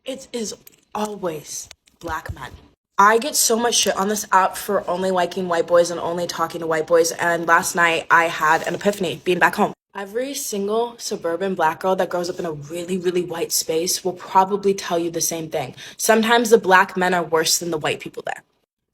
It is always black men. I get so much shit on this app for only liking white boys and only talking to white boys. And last night I had an epiphany being back home. Every single suburban black girl that grows up in a really, really white space will probably tell you the same thing. Sometimes the black men are worse than the white people there.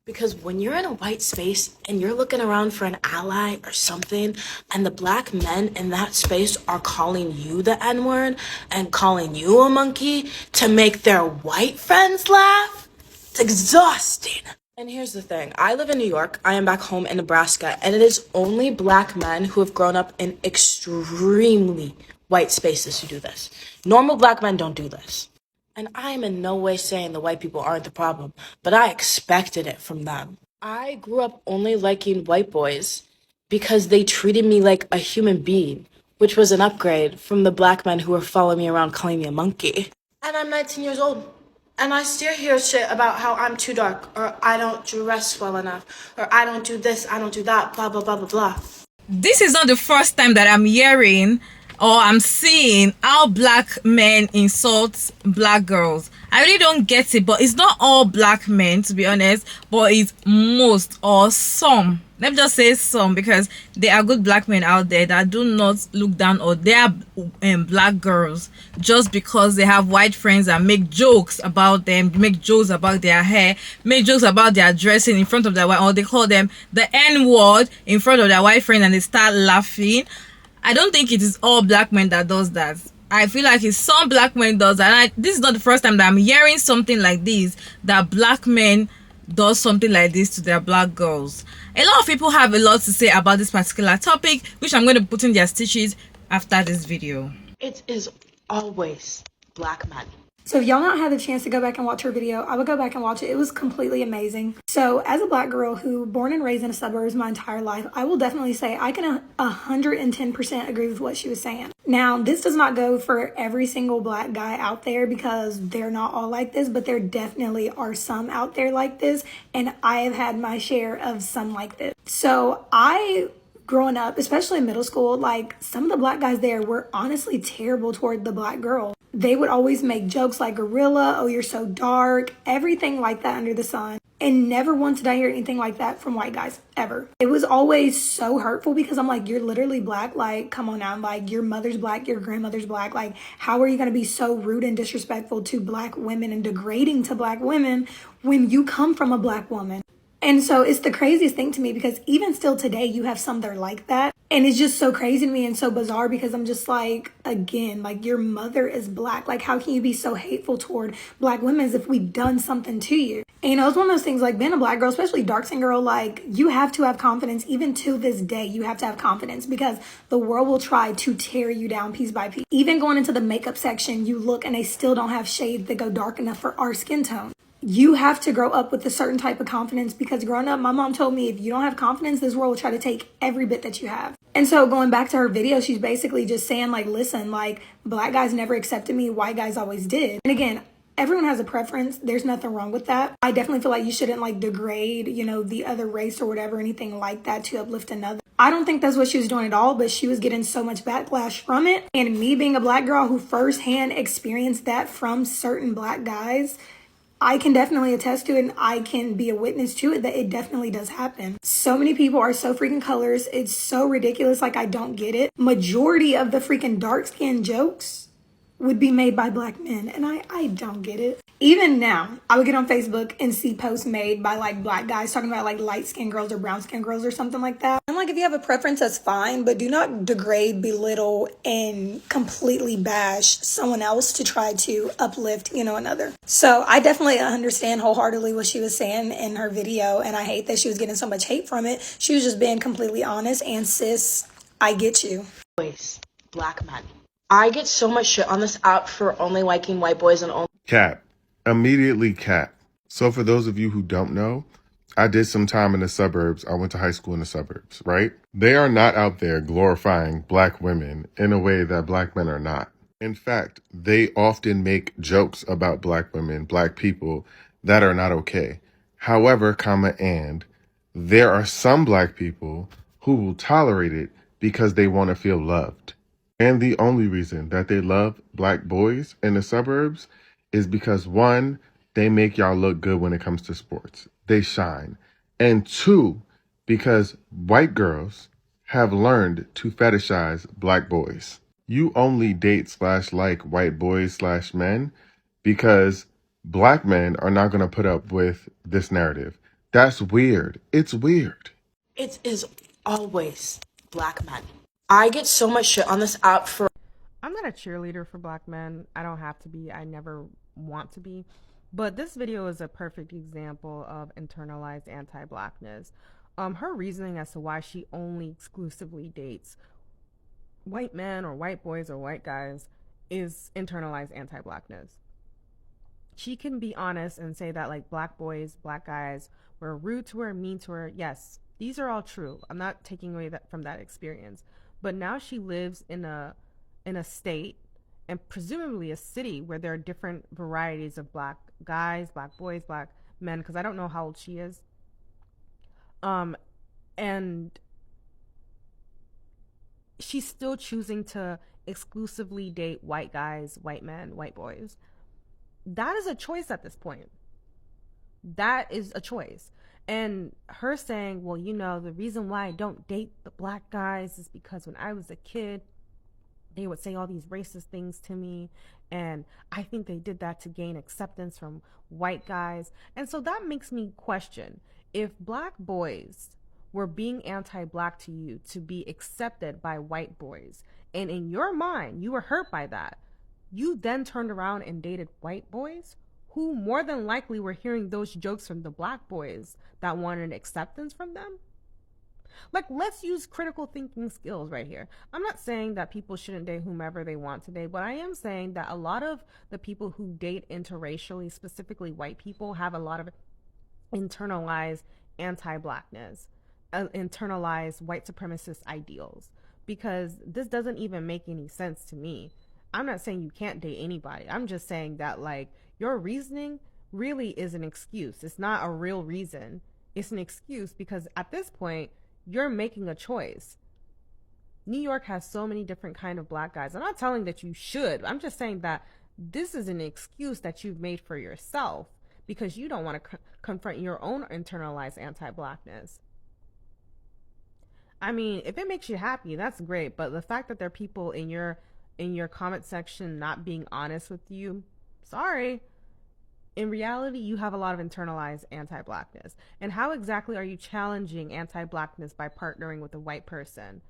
Because when you're in a white space and you're looking around for an ally or something, and the black men in that space are calling you the N-word and calling you a monkey to make their white friends laugh, it's exhausting. And here's the thing. I live in New York. I am back home in Nebraska, and it is only black men who have grown up in extremely white spaces who do this. Normal black men don't do this. And I am in no way saying the white people aren't the problem, but I expected it from them. I grew up only liking white boys because they treated me like a human being, which was an upgrade from the black men who were following me around calling me a monkey. And I'm 19 years old, and I still hear shit about how I'm too dark, or I don't dress well enough, or I don't do this, I don't do that, blah, blah, blah, blah, blah. This is not the first time that I'm hearing or I'm seeing how black men insult black girls. I really don't get it, but it's not all black men, to be honest, but it's most or some. Let me just say some, because there are good black men out there that do not look down, or they are black girls just because they have white friends and make jokes about them, make jokes about their hair, make jokes about their dressing in front of their white, or they call them the N-word in front of their white friend and they start laughing. I don't think it is all black men that does that. I feel like it's some black men does that. And this is not the first time that I'm hearing something like this, that black men does something like this to their black girls. A lot of people have a lot to say about this particular topic, which I'm going to put in their stitches after this video. It is always black men. So if y'all not had the chance to go back and watch her video, I would go back and watch it. It was completely amazing. So as a black girl who born and raised in the suburbs my entire life, I will definitely say I can 110% agree with what she was saying. Now, this does not go for every single black guy out there, because they're not all like this, but there definitely are some out there like this. And I have had my share of some like this. So growing up, especially in middle school, like some of the black guys there were honestly terrible toward the black girl. They would always make jokes like gorilla, oh, you're so dark, everything like that under the sun. And never once did I hear anything like that from white guys, ever. It was always so hurtful, because I'm like, you're literally black. Like, come on now. Like, your mother's black, your grandmother's black. Like, how are you going to be so rude and disrespectful to black women and degrading to black women when you come from a black woman? And so it's the craziest thing to me, because even still today, you have some that are like that. And it's just so crazy to me and so bizarre, because I'm just like, again, like, your mother is black. Like, how can you be so hateful toward black women as if we've done something to you? And you know, it's one of those things, like being a black girl, especially dark-skinned girl, like, you have to have confidence. Even to this day, you have to have confidence, because the world will try to tear you down piece by piece. Even going into the makeup section, you look and they still don't have shades that go dark enough for our skin tone. You have to grow up with a certain type of confidence, because growing up, my mom told me, if you don't have confidence, this world will try to take every bit that you have. And so going back to her video, she's basically just saying, like, listen, like, black guys never accepted me, white guys always did. And again, everyone has a preference. There's nothing wrong with that. I definitely feel like you shouldn't, like, degrade, you know, the other race or whatever, anything like that, to uplift another. I don't think that's what she was doing at all, but she was getting so much backlash from it. And me being a black girl who firsthand experienced that from certain black guys, I can definitely attest to it, and I can be a witness to it, that it definitely does happen. So many people are so freaking colors. It's so ridiculous. Like, I don't get it. Majority of the freaking dark skin jokes would be made by black men, and I don't get it. Even now, I would get on Facebook and see posts made by like black guys talking about like light skinned girls or brown skinned girls or something like that. And like, if you have a preference, that's fine, but do not degrade, belittle, and completely bash someone else to try to uplift, you know, another. So I definitely understand wholeheartedly what she was saying in her video, and I hate that she was getting so much hate from it. She was just being completely honest, and sis, I get you. Always black men. I get so much shit on this app for only liking white boys and only... Cap. Immediately cap. So for those of you who don't know, I did some time in the suburbs. I went to high school in the suburbs, right? They are not out there glorifying black women in a way that black men are not. In fact, they often make jokes about black women, black people that are not okay. However, and there are some black people who will tolerate it because they want to feel loved. And the only reason that they love black boys in the suburbs is because one, they make y'all look good when it comes to sports. They shine. And two, because white girls have learned to fetishize black boys. You only date / like white boys / men because black men are not going to put up with this narrative. That's weird. It's weird. It is always black men. I get so much shit on this app for. I'm not a cheerleader for black men. I don't have to be. I never want to be. But this video is a perfect example of internalized anti-blackness. Her reasoning as to why she only exclusively dates white men or white boys or white guys is internalized anti-blackness. She can be honest and say that like black boys, black guys were rude to her, mean to her. Yes, these are all true. I'm not taking away from that experience. But now she lives in a state and presumably a city where there are different varieties of black guys, black boys, black men, because I don't know how old she is. And she's still choosing to exclusively date white guys, white men, white boys. That is a choice at this point. That is a choice. And her saying, well, you know, the reason why I don't date the black guys is because when I was a kid, they would say all these racist things to me. And I think they did that to gain acceptance from white guys. And so that makes me question if black boys were being anti-black to you to be accepted by white boys, and in your mind, you were hurt by that, you then turned around and dated white boys who more than likely were hearing those jokes from the black boys that wanted acceptance from them. Like, let's use critical thinking skills right here. I'm not saying that people shouldn't date whomever they want to date, but I am saying that a lot of the people who date interracially, specifically white people, have a lot of internalized anti-blackness, internalized white supremacist ideals, because this doesn't even make any sense to me. I'm not saying you can't date anybody. I'm just saying that, like, your reasoning really is an excuse. It's not a real reason. It's an excuse because at this point, you're making a choice. New York has so many different kind of black guys. I'm not telling that you should. I'm just saying that this is an excuse that you've made for yourself because you don't want to confront your own internalized anti-blackness. I mean, if it makes you happy, that's great. But the fact that there are people in your comment section not being honest with you, sorry. In reality, you have a lot of internalized anti-blackness. And how exactly are you challenging anti-blackness by partnering with a white person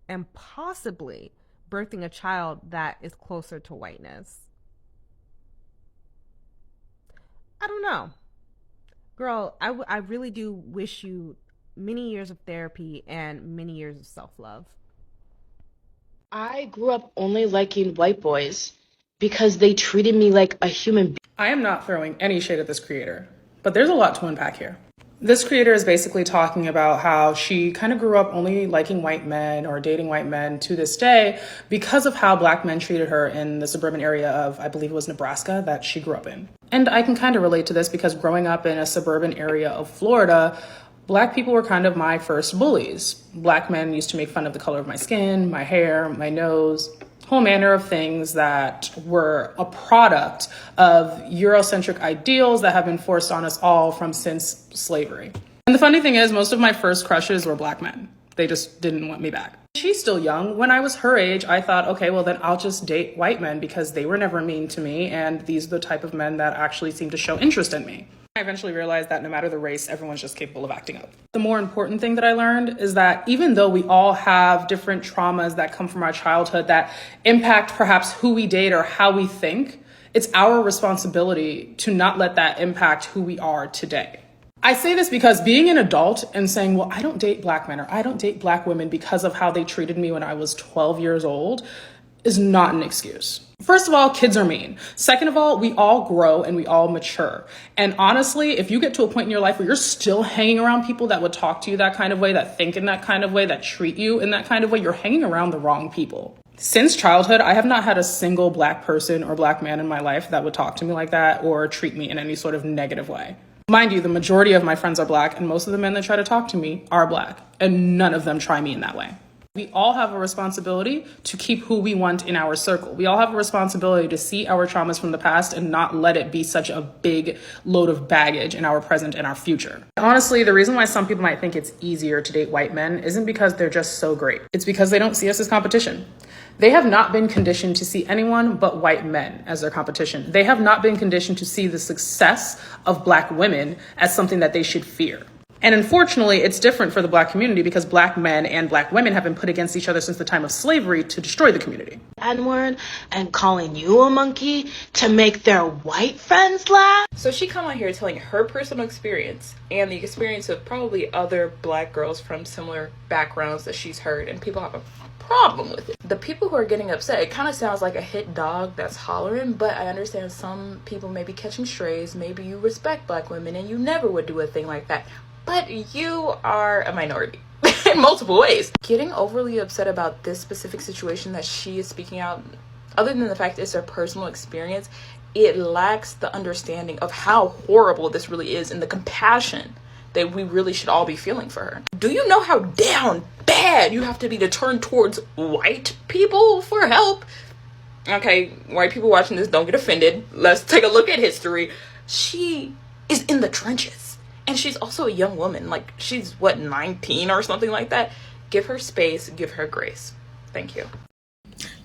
and possibly birthing a child that is closer to whiteness? I don't know. Girl, I really do wish you many years of therapy and many years of self-love. I grew up only liking white boys because they treated me like a human being. I am not throwing any shade at this creator, but there's a lot to unpack here. This creator is basically talking about how she kind of grew up only liking white men or dating white men to this day because of how black men treated her in the suburban area of, I believe it was Nebraska, that she grew up in. And I can kind of relate to this because growing up in a suburban area of Florida, black people were kind of my first bullies. Black men used to make fun of the color of my skin, my hair, my nose, whole manner of things that were a product of Eurocentric ideals that have been forced on us all since slavery. And the funny thing is, most of my first crushes were black men. They just didn't want me back. She's still young. When I was her age, I thought, okay, well then I'll just date white men because they were never mean to me and these are the type of men that actually seem to show interest in me. I eventually realized that no matter the race, everyone's just capable of acting up. The more important thing that I learned is that even though we all have different traumas that come from our childhood that impact perhaps who we date or how we think, it's our responsibility to not let that impact who we are today. I say this because being an adult and saying, well, I don't date black men or I don't date black women because of how they treated me when I was 12 years old is not an excuse. First of all, kids are mean. Second of all, we all grow and we all mature. And honestly, if you get to a point in your life where you're still hanging around people that would talk to you that kind of way, that think in that kind of way, that treat you in that kind of way, you're hanging around the wrong people. Since childhood, I have not had a single black person or black man in my life that would talk to me like that or treat me in any sort of negative way. Mind you, the majority of my friends are black and most of the men that try to talk to me are black and none of them try me in that way. We all have a responsibility to keep who we want in our circle. We all have a responsibility to see our traumas from the past and not let it be such a big load of baggage in our present and our future. Honestly, the reason why some people might think it's easier to date white men isn't because they're just so great. It's because they don't see us as competition. They have not been conditioned to see anyone but white men as their competition. They have not been conditioned to see the success of Black women as something that they should fear. And unfortunately, it's different for the Black community because Black men and Black women have been put against each other since the time of slavery to destroy the community. N-word and calling you a monkey to make their white friends laugh. So she come on here telling her personal experience and the experience of probably other Black girls from similar backgrounds that she's heard, and people have a problem with it. The people who are getting upset, it kind of sounds like a hit dog that's hollering, but I understand some people may be catching strays. Maybe you respect Black women and you never would do a thing like that. But you are a minority in multiple ways. Getting overly upset about this specific situation that she is speaking out, other than the fact it's her personal experience, it lacks the understanding of how horrible this really is and the compassion that we really should all be feeling for her. Do you know how down bad you have to be to turn towards white people for help? Okay, white people watching this, don't get offended. Let's take a look at history. She is in the trenches. And she's also a young woman. Like, she's, what, 19 or something like that? Give her space. Give her grace. Thank you.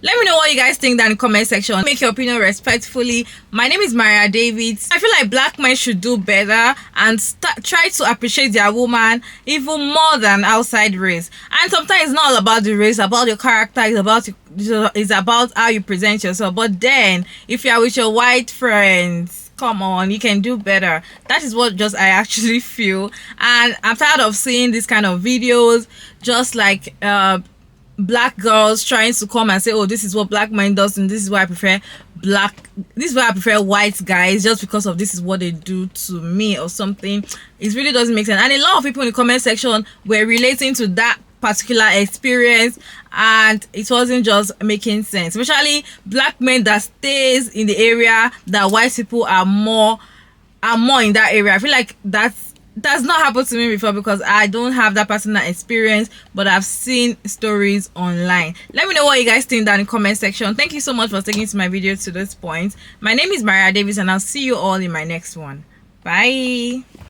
Let me know what you guys think down in the comment section. Make your opinion respectfully. My name is Maria Davids. I feel like Black men should do better and try to appreciate their woman even more than outside race. And sometimes it's not all about the race, about your character, it's about how you present yourself. But then, if you are with your white friends, come on, you can do better. That is what I actually feel. And I'm tired of seeing these kind of videos, just like Black girls trying to come and say, oh, this is what Black men does and this is why I prefer white guys, just because of this is what they do to me or something. It really doesn't make sense. And a lot of people in the comment section were relating to that particular experience, and it wasn't just making sense, especially Black men that stays in the area that white people are more in that area. I feel like that's not happened to me before because I don't have that personal experience, but I've seen stories online. Let me know what you guys think down in the comment section. Thank you so much for taking to my video to this point. My name is Maria Davis, and I'll see you all in my next one. Bye.